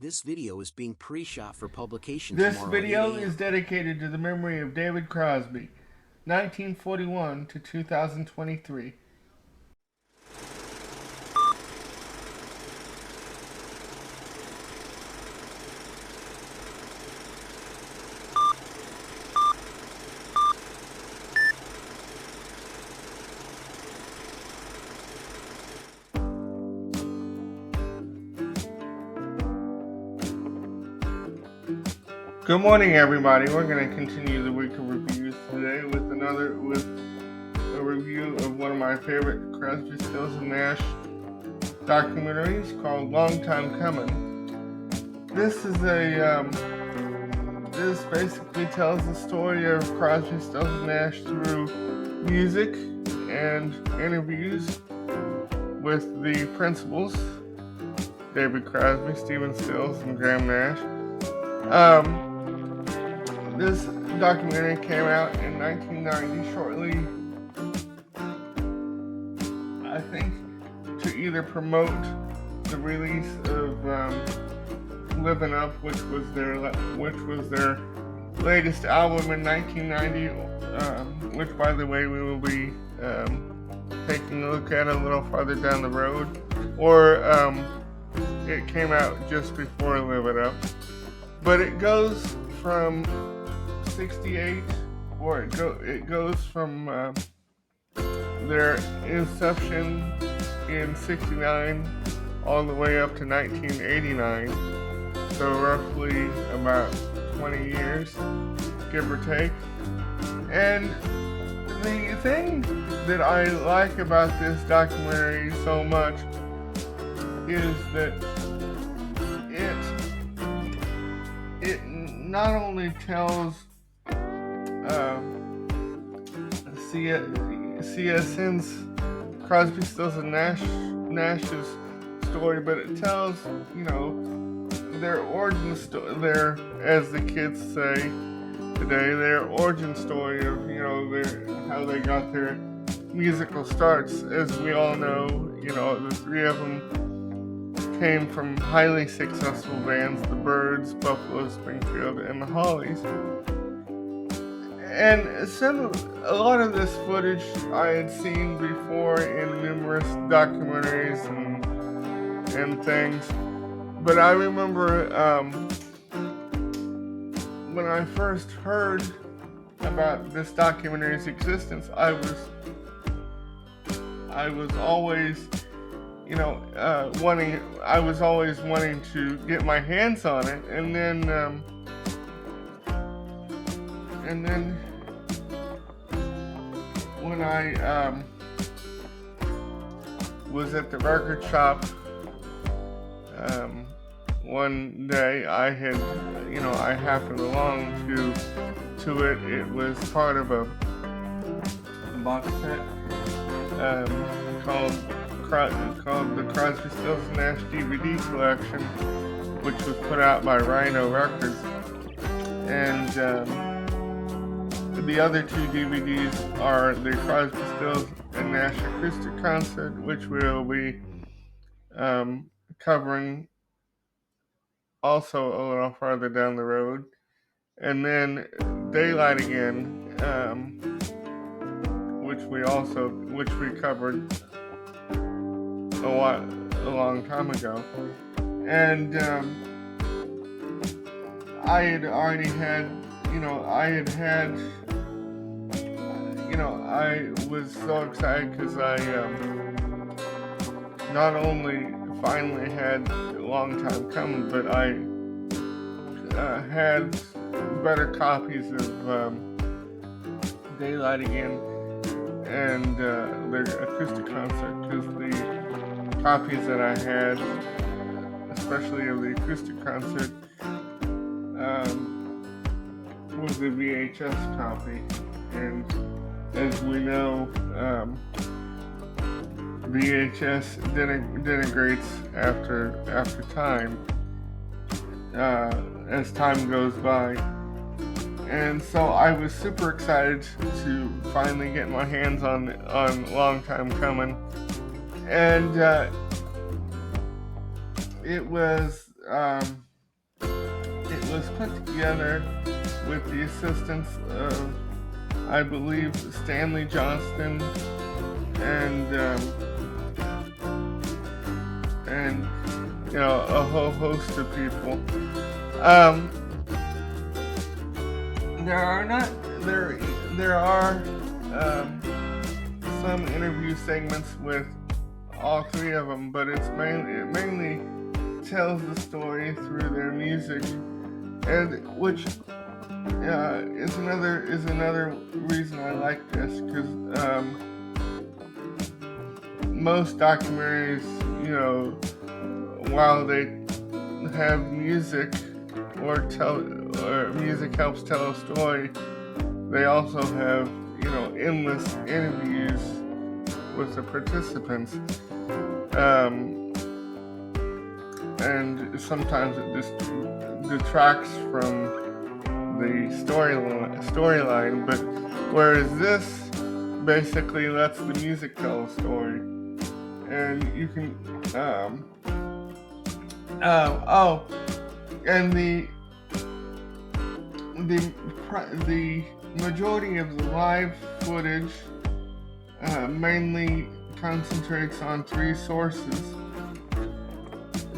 This video is being pre-shot for publication This tomorrow video at 8 a.m. is dedicated to the memory of David Crosby, 1941 to 2023. Good morning, everybody. We're going to continue the week of reviews today with a review of one of my favorite Crosby, Stills and Nash documentaries called Long Time Comin. This basically tells the story of Crosby, Stills and Nash through music and interviews with the principals, David Crosby, Stephen Stills, and Graham Nash. This documentary came out in 1990, shortly, I think, to either promote the release of Livin' Up, which was their latest album in 1990, which, by the way, we will be taking a look at a little farther down the road, or it came out just before Livin' Up. But it goes from 68, or it goes from their inception in 69 all the way up to 1989. So roughly about 20 years, give or take. And the thing that I like about this documentary so much is that it not only tells CSN's Crosby, Stills and Nash's story, but it tells, their origin story, their, as the kids say today, their origin story of, how they got their musical starts. As we all know, the three of them came from highly successful bands, the Byrds, Buffalo Springfield, and the Hollies. And a lot of this footage I had seen before in numerous documentaries and things. But I remember when I first heard about this documentary's existence, I was always wanting to get my hands on it, and then when I was at the record shop one day, I happened along to it. It was part of a box set called the Crosby, Stills and Nash DVD collection, which was put out by Rhino Records. And the other two DVDs are the Crosby, Stills and Nash acoustic concert, which we'll be covering also a little farther down the road, and then Daylight Again, which we covered a long time ago. And I was so excited because I not only finally had a long time coming, but I had better copies of Daylight Again and their acoustic concert, because the copies that I had, especially of the acoustic concert, was the VHS copy. And as we know, VHS denigrates after time, as time goes by. And so I was super excited to finally get my hands on Long Time Comin'. And it was put together with the assistance of, I believe, Stanley Johnston and a whole host of people. There are some interview segments with all three of them, but it mainly tells the story through their music, and which is another reason I like this, because most documentaries, while they have music or music helps tell a story, they also have endless interviews with the participants, and sometimes it just detracts from the storyline. But whereas this basically lets the music tell a story, and you can and the majority of the live footage mainly concentrates on three sources: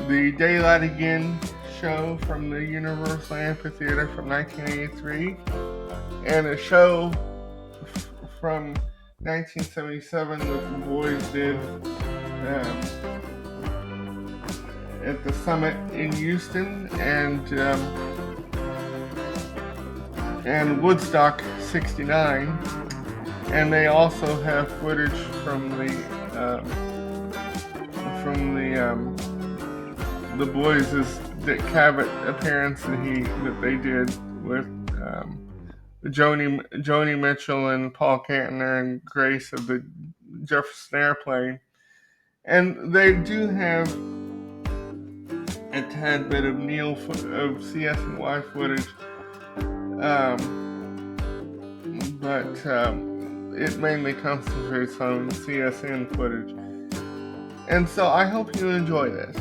the Daylight Again show from the Universal Amphitheater from 1983, and a show from 1977 that the boys did at the Summit in Houston, and Woodstock '69, and they also have footage from the boys' Dick Cavett appearance that they did with Joni Mitchell and Paul Kantner and Grace of the Jefferson Airplane, and they do have a tad bit of CSNY footage, but it mainly concentrates on CSN footage. And so I hope you enjoy this.